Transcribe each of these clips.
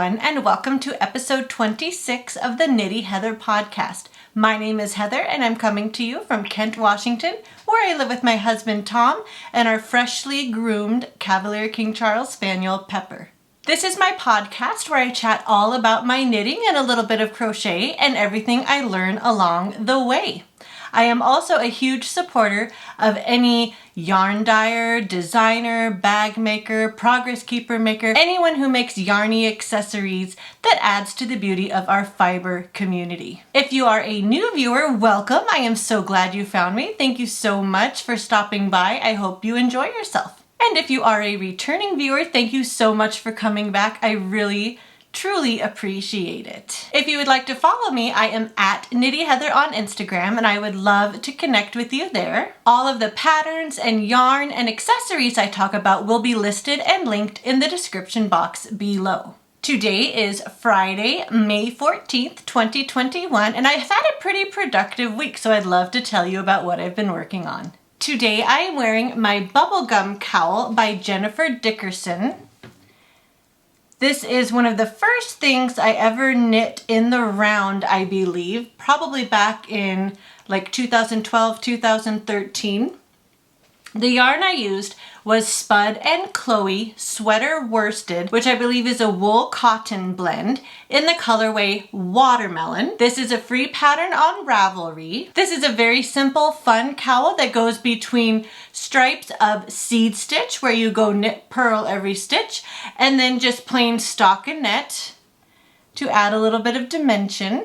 everyone, and welcome to episode 26 of the Knitty Heather podcast. My name is Heather, and I'm coming to you from Kent, Washington, where I live with my husband Tom and our freshly groomed Cavalier King Charles Spaniel Pepper. This is my podcast where I chat all about my knitting and a little bit of crochet and everything I learn along the way. I am also a huge supporter of any yarn dyer, designer, bag maker, progress keeper maker, anyone who makes yarny accessories that adds to the beauty of our fiber community. If you are a new viewer, welcome. I am so glad you found me. Thank you so much for stopping by. I hope you enjoy yourself. And if you are a returning viewer, thank you so much for coming back. I truly appreciate it. If you would like to follow me, I am at Knitty Heather on Instagram, and I would love to connect with you there. All of the patterns and yarn and accessories I talk about will be listed and linked in the description box below. Today is Friday, May 14th, 2021, and I've had a pretty productive week, so I'd love to tell you about what I've been working on. Today I am wearing my bubblegum cowl by Jennifer Dickerson. This is one of the first things I ever knit in the round, I believe, probably back in like 2012, 2013. The yarn I used was Spud and Chloe Sweater Worsted, which I believe is a wool cotton blend in the colorway Watermelon. This is a free pattern on Ravelry. This is a very simple, fun cowl that goes between stripes of seed stitch, where you go knit purl every stitch, and then just plain stockinette to add a little bit of dimension.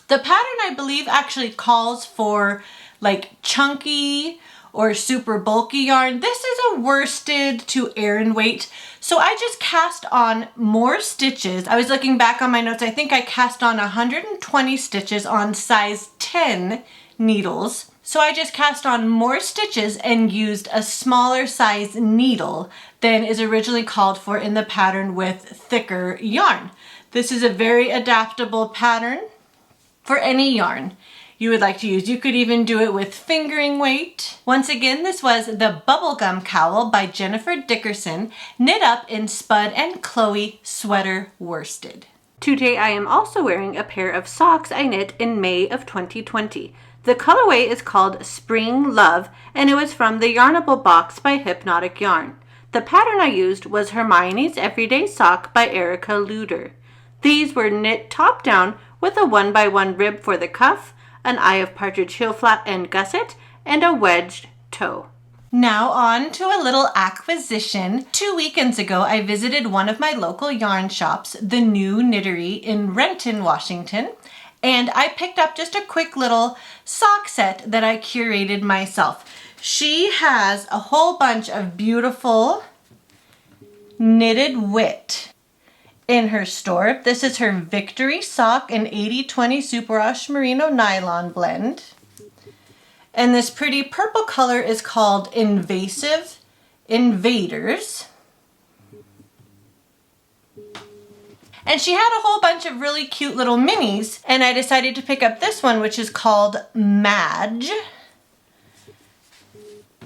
The pattern, I believe, actually calls for like chunky or super bulky yarn. This is a worsted to Aran weight, so I just cast on more stitches. I was looking back on my notes. I think I cast on 120 stitches on size 10 needles. So I just cast on more stitches and used a smaller size needle than is originally called for in the pattern with thicker yarn. This is a very adaptable pattern for any yarn you would like to use. You could even do it with fingering weight. Once again, this was the Bubblegum Cowl by Jennifer Dickerson, knit up in Spud and Chloe Sweater Worsted. Today I am also wearing a pair of socks I knit in May of 2020. The colorway is called Spring Love, and it was from the Yarnable box by Hypnotic Yarn. The pattern I used was Hermione's Everyday Sock by Erica Luder. These were knit top down with a 1x1 rib for the cuff, an Eye of Partridge heel flap and gusset, and a wedged toe. Now on to a little acquisition. 2 weekends ago, I visited one of my local yarn shops, the New Knittery in Renton, Washington, and I picked up just a quick little sock set that I curated myself. She has a whole bunch of beautiful knitted wit in her store. This is her Victory sock, an 80/20 superwash merino nylon blend. And this pretty purple color is called Invasive Invaders. And she had a whole bunch of really cute little minis, and I decided to pick up this one, which is called Madge.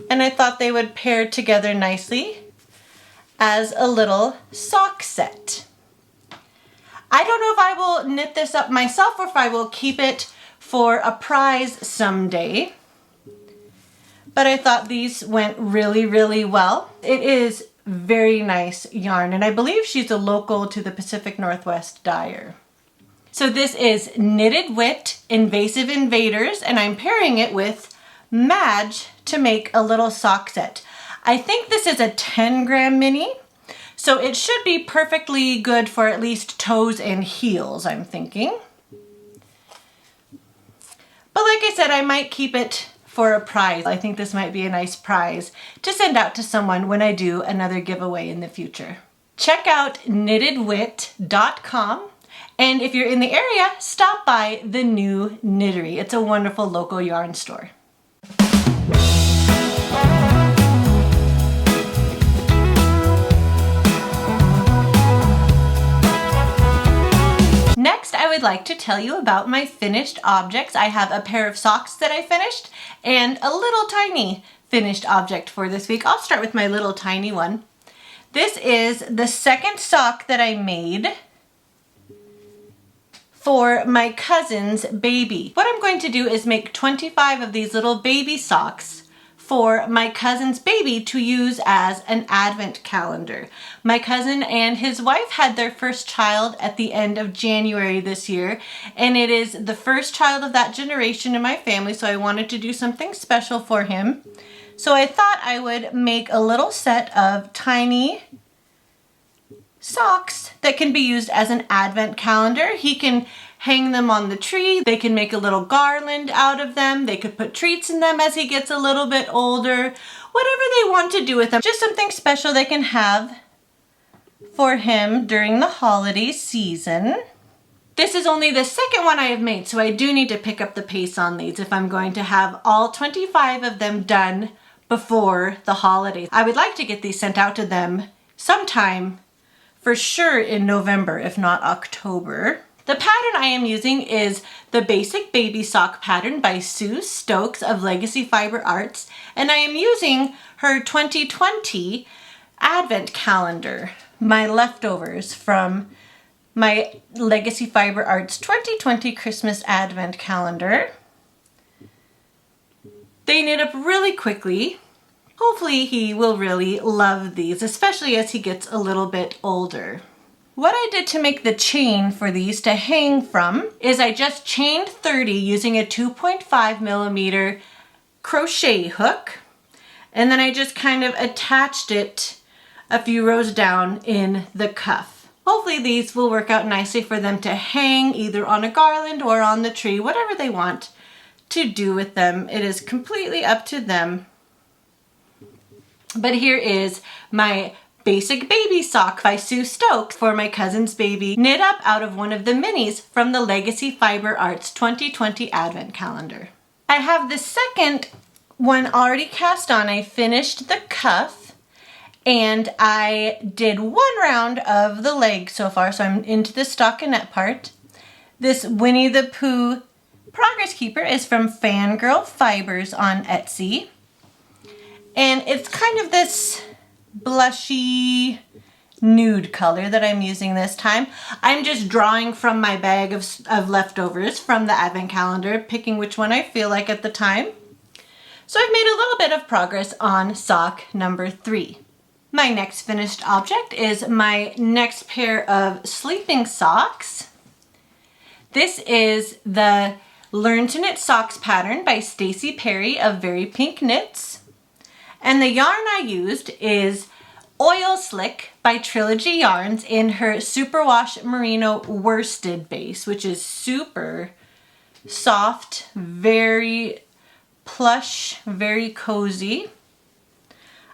And I thought they would pair together nicely as a little sock set. I don't know if I will knit this up myself or if I will keep it for a prize someday, but I thought these went really well. It is very nice yarn, and I believe she's a local to the Pacific Northwest dyer. So this is Knitted Wit Invasive Invaders, and I'm pairing it with Madge to make a little sock set. I think this is a 10-gram mini. So it should be perfectly good for at least toes and heels, I'm thinking. But like I said, I might keep it for a prize. I think this might be a nice prize to send out to someone when I do another giveaway in the future. Check out knittedwit.com, and if you're in the area, stop by the New Knittery. It's a wonderful local yarn store. Next, I would like to tell you about my finished objects. I have a pair of socks that I finished and a little tiny finished object for this week. I'll start with my little tiny one. This is the second sock that I made for my cousin's baby. What I'm going to do is make 25 of these little baby socks for my cousin's baby to use as an advent calendar. My cousin and his wife had their first child at the end of January this year, and it is the first child of that generation in my family, so I wanted to do something special for him. So I thought I would make a little set of tiny socks that can be used as an advent calendar. He can hang them on the tree. They can make a little garland out of them. They could put treats in them as he gets a little bit older. Whatever they want to do with them. Just something special they can have for him during the holiday season. This is only the second one I have made, so I do need to pick up the pace on these if I'm going to have all 25 of them done before the holidays. I would like to get these sent out to them sometime, for sure in November, if not October. The pattern I am using is the Basic Baby Sock pattern by Sue Stokes of Legacy Fiber Arts, and I am using her 2020 Advent calendar, my leftovers from my Legacy Fiber Arts 2020 Christmas Advent calendar. They knit up really quickly. Hopefully he will really love these, especially as he gets a little bit older. What I did to make the chain for these to hang from is I just chained 30 using a 2.5 millimeter crochet hook, and then I just kind of attached it a few rows down in the cuff. Hopefully these will work out nicely for them to hang either on a garland or on the tree, whatever they want to do with them. It is completely up to them. But here is my Basic Baby Sock by Sue Stokes for my cousin's baby, knit up out of one of the minis from the Legacy Fiber Arts 2020 Advent Calendar. I have the second one already cast on. I finished the cuff and I did one round of the leg so far, so I'm into the stockinette part. This Winnie the Pooh Progress Keeper is from Fangirl Fibers on Etsy. And it's kind of this blushy nude color that I'm using this time. I'm just drawing from my bag of leftovers from the advent calendar, picking which one I feel like at the time. So I've made a little bit of progress on sock number 3. My next finished object is my next pair of sleeping socks. This is the Learn to Knit Socks pattern by Stacy Perry of Very Pink Knits. And the yarn I used is Oil Slick by Trilogy Yarns in her Superwash Merino worsted base, which is super soft, very plush, very cozy.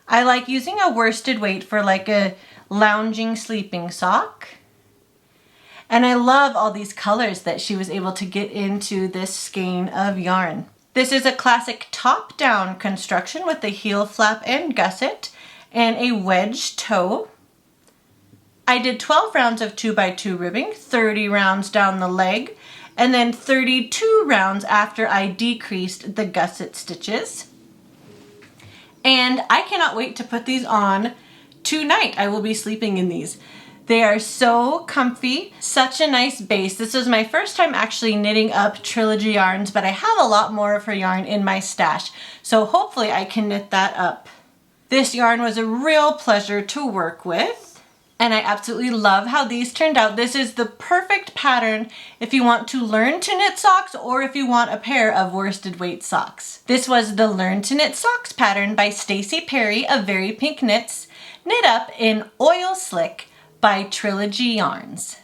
I like using a worsted weight for like a lounging sleeping sock. And I love all these colors that she was able to get into this skein of yarn. This is a classic top-down construction with a heel flap and gusset and a wedge toe. I did 12 rounds of 2x2 ribbing, 30 rounds down the leg, and then 32 rounds after I decreased the gusset stitches. And I cannot wait to put these on tonight. I will be sleeping in these. They are so comfy, such a nice base. This was my first time actually knitting up Trilogy yarns, but I have a lot more of her yarn in my stash, so hopefully I can knit that up. This yarn was a real pleasure to work with, and I absolutely love how these turned out. This is the perfect pattern if you want to learn to knit socks or if you want a pair of worsted weight socks. This was the Learn to Knit Socks pattern by Stacy Perry of Very Pink Knits, knit up in Oil Slick by Trilogy Yarns.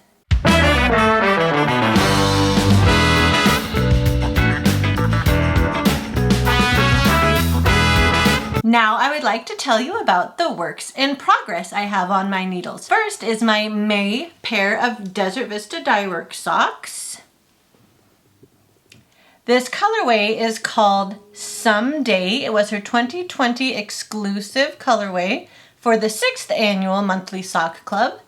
Now I would like to tell you about the works in progress I have on my needles. First is my May pair of Desert Vista dye work socks. This colorway is called Someday. It was her 2020 exclusive colorway for the 6th annual monthly sock club.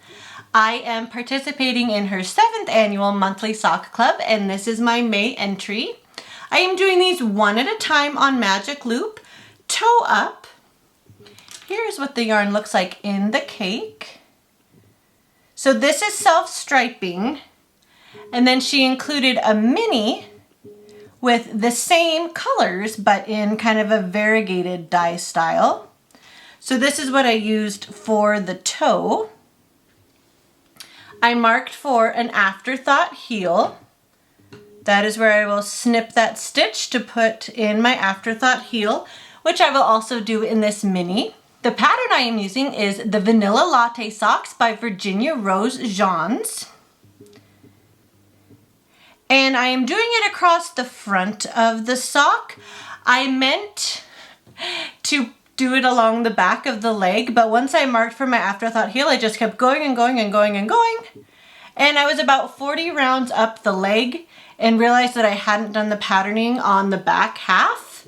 I am participating in her 7th annual monthly sock club, and this is my May entry. I am doing these one at a time on magic loop, toe up, here's what the yarn looks like in the cake. So this is self-striping, and then she included a mini with the same colors but in kind of a variegated dye style. So this is what I used for the toe. I marked for an afterthought heel. That is where I will snip that stitch to put in my afterthought heel, which I will also do in this mini. The pattern I am using is the Vanilla Latte Socks by Virginia Rose Jeans. And I am doing it across the front of the sock. I meant to do it along the back of the leg, but once I marked for my afterthought heel, I just kept going and going and going and going. And I was about 40 rounds up the leg and realized that I hadn't done the patterning on the back half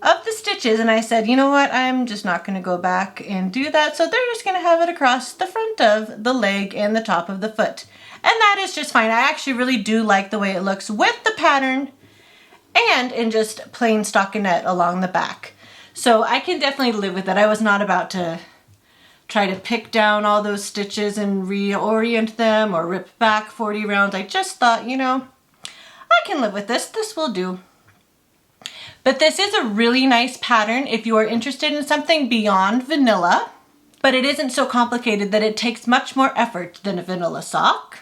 of the stitches. And I said, you know what, I'm just not gonna go back and do that. So they're just gonna have it across the front of the leg and the top of the foot. And that is just fine. I actually really do like the way it looks with the pattern and in just plain stockinette along the back. So I can definitely live with it. I was not about to try to pick down all those stitches and reorient them or rip back 40 rounds. I just thought, you know, I can live with this. This will do. But this is a really nice pattern if you are interested in something beyond vanilla, but it isn't so complicated that it takes much more effort than a vanilla sock.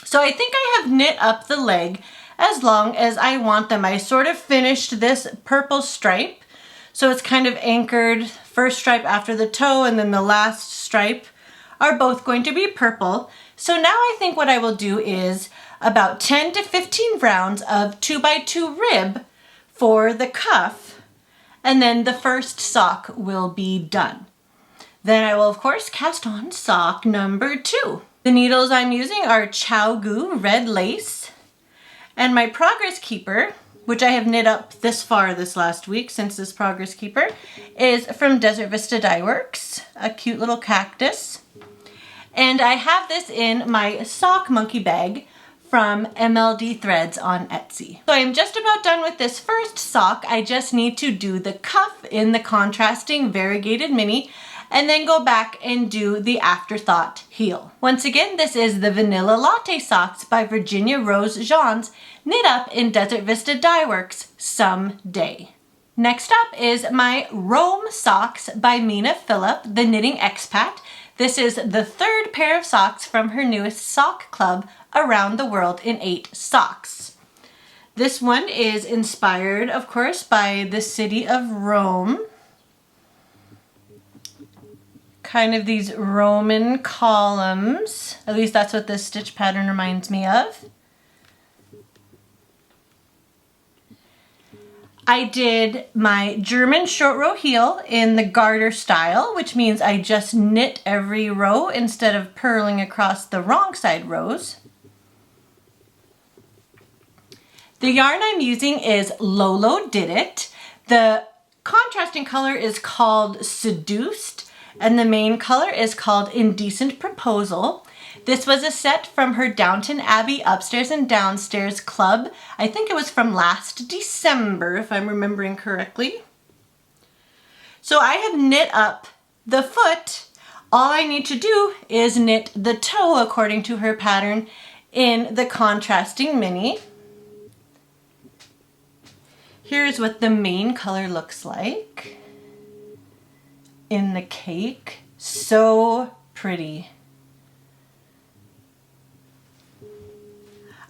So I think I have knit up the leg as long as I want them. I sort of finished this purple stripe. So it's kind of anchored, first stripe after the toe and then the last stripe are both going to be purple. So now I think what I will do is about 10 to 15 rounds of 2x2 rib for the cuff, and then the first sock will be done. Then I will of course cast on sock number 2. The needles I'm using are ChiaoGoo red lace, and my progress keeper, which I have knit up this far this last week since this progress keeper, is from Desert Vista Dye Works, a cute little cactus. And I have this in my sock monkey bag from MLD Threads on Etsy. So I am just about done with this first sock. I just need to do the cuff in the contrasting variegated mini and then go back and do the afterthought heel. Once again, this is the Vanilla Latte Socks by Virginia Rose Jeans, knit up in Desert Vista Dye Works someday. Next up is my Rome Socks by Mina Phillip, the Knitting Expat. This is the third pair of socks from her newest sock club, Around the World in 8 Socks. This one is inspired, of course, by the city of Rome. Kind of these Roman columns. At least that's what this stitch pattern reminds me of. I did my German short row heel in the garter style, which means I just knit every row instead of purling across the wrong side rows. The yarn I'm using is Lolo Did It. The contrasting color is called Seduced, and the main color is called Indecent Proposal. This was a set from her Downton Abbey Upstairs and Downstairs club. I think it was from last December, if I'm remembering correctly. So I have knit up the foot. All I need to do is knit the toe according to her pattern in the contrasting mini. Here's what the main color looks like in the cake. So pretty.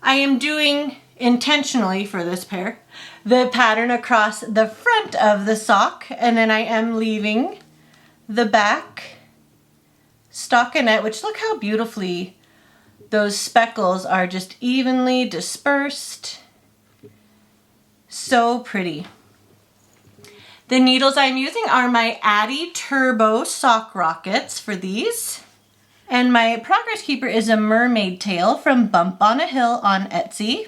I am doing, intentionally for this pair, the pattern across the front of the sock, and then I am leaving the back stockinette, which look how beautifully those speckles are just evenly dispersed. So pretty. The needles I'm using are my Addi Turbo Sock Rockets for these. And my progress keeper is a mermaid tail from Bump on a Hill on Etsy.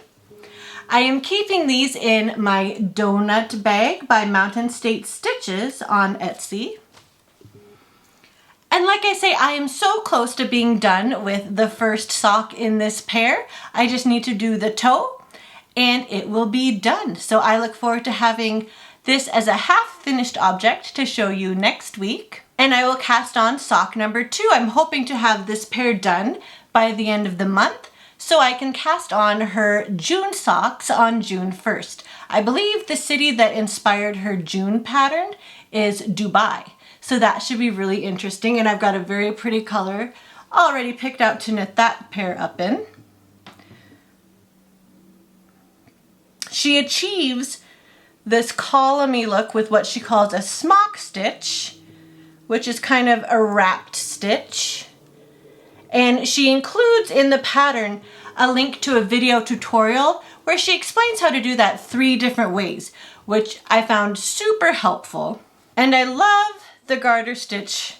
I am keeping these in my donut bag by Mountain State Stitches on Etsy. And like I say, I am so close to being done with the first sock in this pair. I just need to do the toe and it will be done. So I look forward to having this as a half finished object to show you next week. And I will cast on sock number 2. I'm hoping to have this pair done by the end of the month so I can cast on her June socks on June 1st. I believe the city that inspired her June pattern is Dubai. So that should be really interesting, and I've got a very pretty color already picked out to knit that pair up in. She achieves this columny look with what she calls a smock stitch, which is kind of a wrapped stitch. And she includes in the pattern a link to a video tutorial where she explains how to do that 3 different ways, which I found super helpful. And I love the garter stitch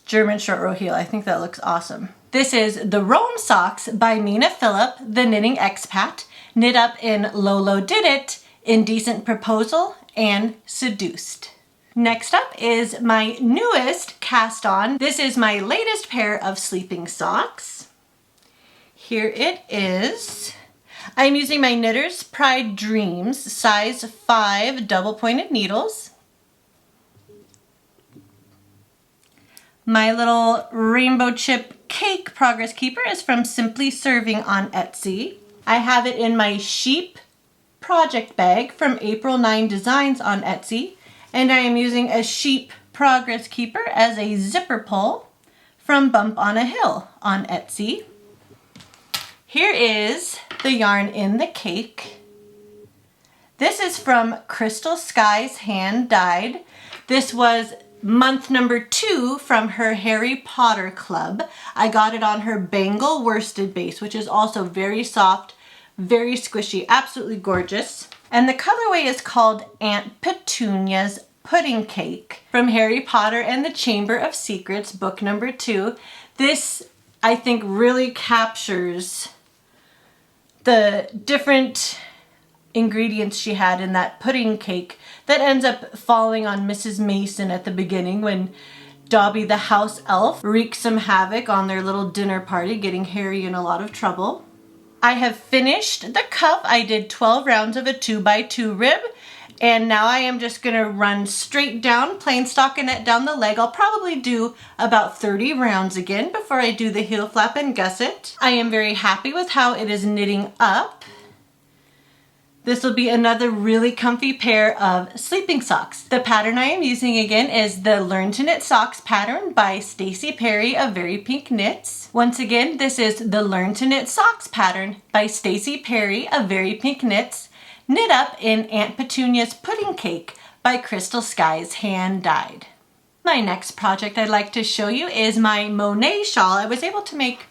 German short row heel. I think that looks awesome. This is the Rome Socks by Mina Phillip, the knitting expat, knit up in Lolo Did It, Indecent Proposal, and Seduced. Next up is my newest cast on. This is my latest pair of sleeping socks. Here it is. I'm using my Knitter's Pride Dreams size 5 double pointed needles. My little rainbow chip cake progress keeper is from Simply Serving on Etsy. I have it in my sheep project bag from April 9 Designs on Etsy, and I am using a sheep progress keeper as a zipper pull from Bump on a Hill on Etsy. Here is the yarn in the cake. This is from Crystal Skies Hand Dyed. This was month number 2 from her Harry Potter club. I got it on her Bengal worsted base, which is also very soft, very squishy, absolutely gorgeous. And the colorway is called Aunt Petunia's Pudding Cake from Harry Potter and the Chamber of Secrets, book number 2. This, I think, really captures the different ingredients she had in that pudding cake that ends up falling on Mrs. Mason at the beginning when Dobby the house elf wreaks some havoc on their little dinner party, getting Harry in a lot of trouble. I have finished the cuff. I did 12 rounds of a 2x2 rib, and now I am just going to run straight down, plain stockinette down the leg. I'll probably do about 30 rounds again before I do the heel flap and gusset. I am very happy with how it is knitting up. This will be another really comfy pair of sleeping socks. The pattern I am using again is the Learn to Knit Socks pattern by Stacey Perry of Very Pink Knits. Once again, this is the Learn to Knit Socks pattern by Stacey Perry of Very Pink Knits, knit up in Aunt Petunia's Pudding Cake by Crystal Skies Hand Dyed. My next project I'd like to show you is my Monet Shawl. I was able to make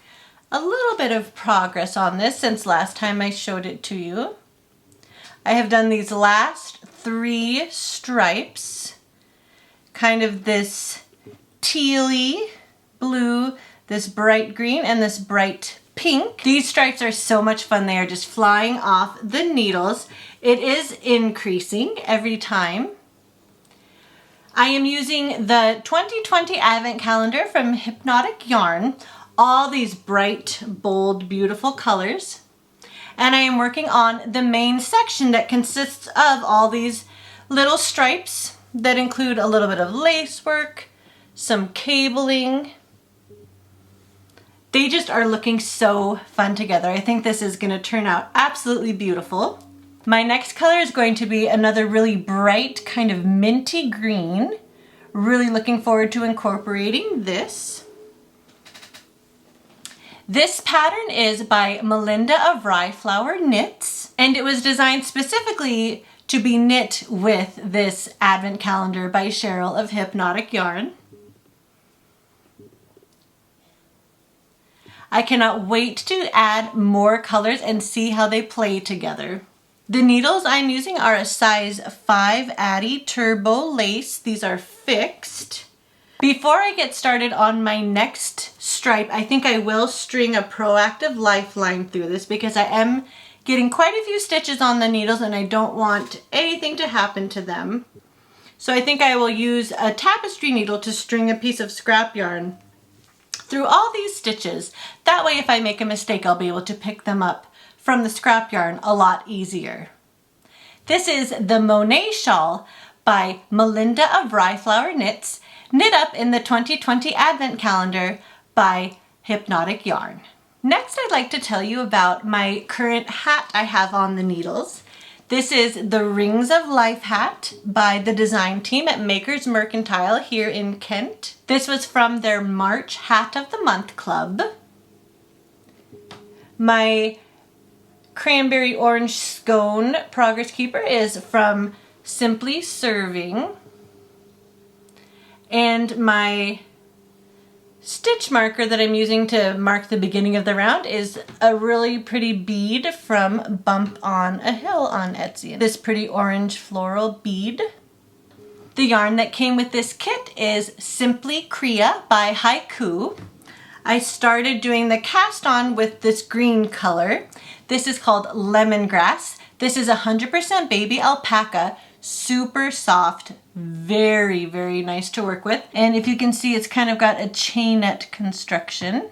a little bit of progress on this since last time I showed it to you. I have done these last 3 stripes, kind of this tealy blue, this bright green, and this bright pink. These stripes are so much fun. They are just flying off the needles. It is increasing every time. I am using the 2020 Advent Calendar from Hypnotic Yarn, all these bright, bold, beautiful colors. And I am working on the main section that consists of all these little stripes that include a little bit of lace work, some cabling. They just are looking so fun together. I think this is going to turn out absolutely beautiful. My next color is going to be another really bright kind of minty green. Really looking forward to incorporating this. This pattern is by Melinda of Rye Flower Knits, and it was designed specifically to be knit with this Advent Calendar by Cheryl of Hypnotic Yarn. I cannot wait to add more colors and see how they play together. The needles I'm using are a size 5 Addi Turbo Lace. These are fixed. Before I get started on my next stripe, I think I will string a Proactive Lifeline through this because I am getting quite a few stitches on the needles and I don't want anything to happen to them. So I think I will use a tapestry needle to string a piece of scrap yarn through all these stitches. That way if I make a mistake, I'll be able to pick them up from the scrap yarn a lot easier. This is the Monet Shawl by Melinda of Rye Flower Knits, knit up in the 2020 Advent Calendar by Hypnotic Yarn. Next, I'd like to tell you about my current hat I have on the needles. This is the Rings of Life hat by the design team at Makers Mercantile here in Kent. This was from their March Hat of the Month Club. My cranberry orange scone progress keeper is from Simply Serving. And my stitch marker that I'm using to mark the beginning of the round is a really pretty bead from Bump on a Hill on Etsy. This pretty orange floral bead. The yarn that came with this kit is Simply Cria by Haiku. I started doing the cast on with this green color. This is called Lemongrass. This is 100% baby alpaca, super soft, very, very nice to work with. And if you can see, it's kind of got a chainette construction.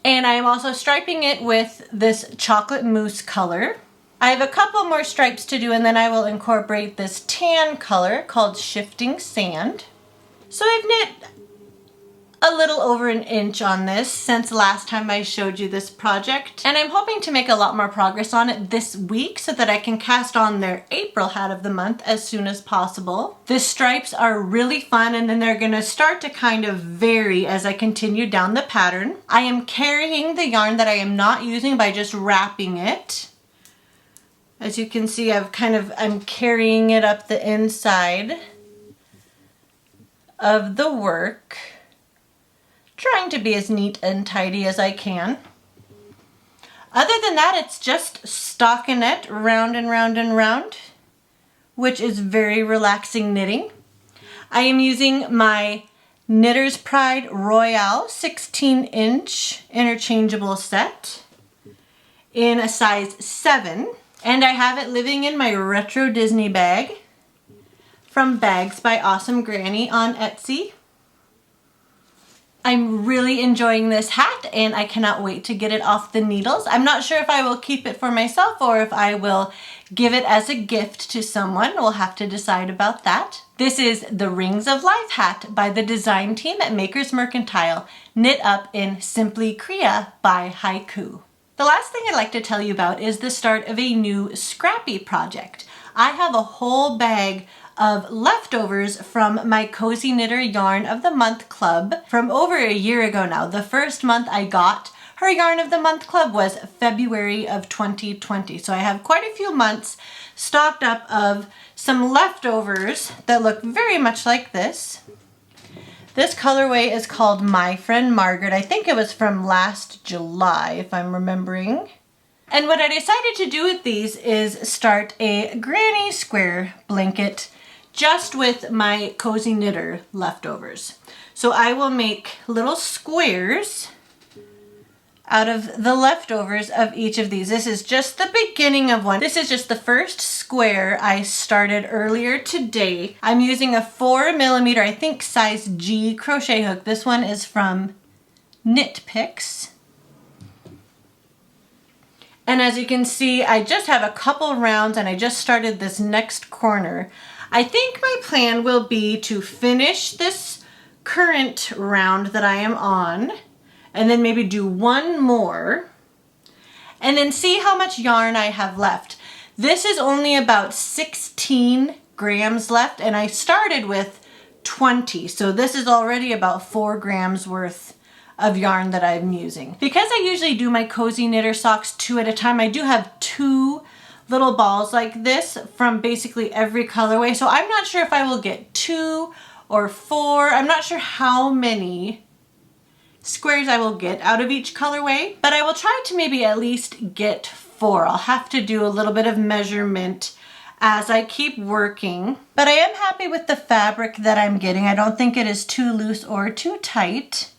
And I'm also striping it with this chocolate mousse color. I have a couple more stripes to do and then I will incorporate this tan color called Shifting Sand. So I've knit a little over an inch on this since last time I showed you this project, and I'm hoping to make a lot more progress on it this week so that I can cast on their April hat of the month as soon as possible. The stripes are really fun and then they're going to start to kind of vary as I continue down the pattern. I am carrying the yarn that I am not using by just wrapping it. As you can see, I'm carrying it up the inside of the work, trying to be as neat and tidy as I can. Other than that, it's just stockinette round and round and round, which is very relaxing knitting. I am using my Knitter's Pride Royale 16-inch interchangeable set in a size 7, and I have it living in my retro Disney bag from Bags by Awesome Granny on Etsy. I'm really enjoying this hat and I cannot wait to get it off the needles. I'm not sure if I will keep it for myself or if I will give it as a gift to someone. We'll have to decide about that. This is the Rings of Life hat by the design team at Makers Mercantile, knit up in Simply Cria by Haiku. The last thing I'd like to tell you about is the start of a new scrappy project. I have a whole bag of leftovers from my Cozy Knitter Yarn of the Month Club from over a year ago now. The first month I got her Yarn of the Month Club was February of 2020. So I have quite a few months stocked up of some leftovers that look very much like this. This colorway is called My Friend Margaret. I think it was from last July, if I'm remembering. And what I decided to do with these is start a granny square blanket just with my Cozy Knitter leftovers. So I will make little squares out of the leftovers of each of these. This is just the beginning of one. This is just the first square I started earlier today. I'm using a 4mm, I think size G crochet hook. This one is from Knit Picks. And as you can see, I just have a couple rounds and I just started this next corner. I think my plan will be to finish this current round that I am on and then maybe do one more and then see how much yarn I have left. This is only about 16 grams left and I started with 20, so this is already about 4 grams worth of yarn that I'm using. Because I usually do my Cozy Knitter socks 2 at a time, I do have 2 little balls like this from basically every colorway. So I'm not sure if I will get 2 or 4. I'm not sure how many squares I will get out of each colorway, but I will try to maybe at least get 4. I'll have to do a little bit of measurement as I keep working, but I am happy with the fabric that I'm getting. I don't think it is too loose or too tight.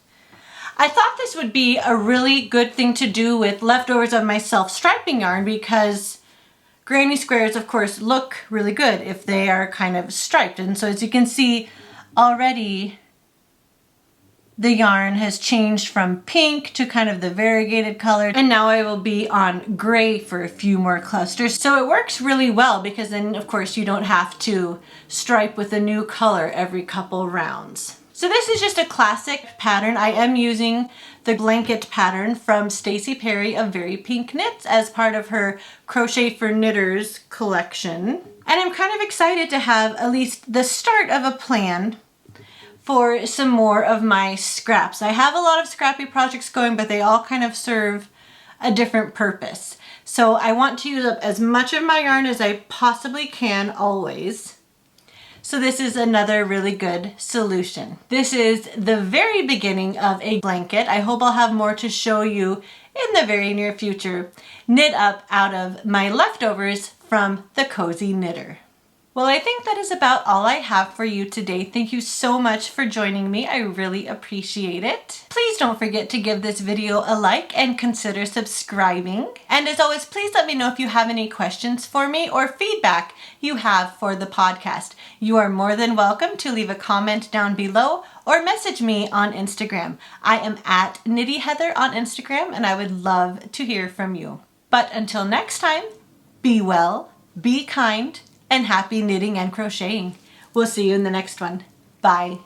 I thought this would be a really good thing to do with leftovers of my self-striping yarn because granny squares, of course, look really good if they are kind of striped. And so as you can see already, the yarn has changed from pink to kind of the variegated color, and now I will be on gray for a few more clusters. So it works really well because then of course you don't have to stripe with a new color every couple rounds. So this is just a classic pattern. I am using the blanket pattern from Stacey Perry of Very Pink Knits as part of her Crochet for Knitters collection. And I'm kind of excited to have at least the start of a plan for some more of my scraps. I have a lot of scrappy projects going, but they all kind of serve a different purpose. So I want to use up as much of my yarn as I possibly can always. So this is another really good solution. This is the very beginning of a blanket. I hope I'll have more to show you in the very near future. Knit up out of my leftovers from the Cozy Knitter. Well, I think that is about all I have for you today. Thank you so much for joining me. I really appreciate it. Please don't forget to give this video a like and consider subscribing. And as always, please let me know if you have any questions for me or feedback you have for the podcast. You are more than welcome to leave a comment down below or message me on Instagram. I am at Knitty Heather on Instagram, and I would love to hear from you. But until next time, be well, be kind, and happy knitting and crocheting. We'll see you in the next one. Bye.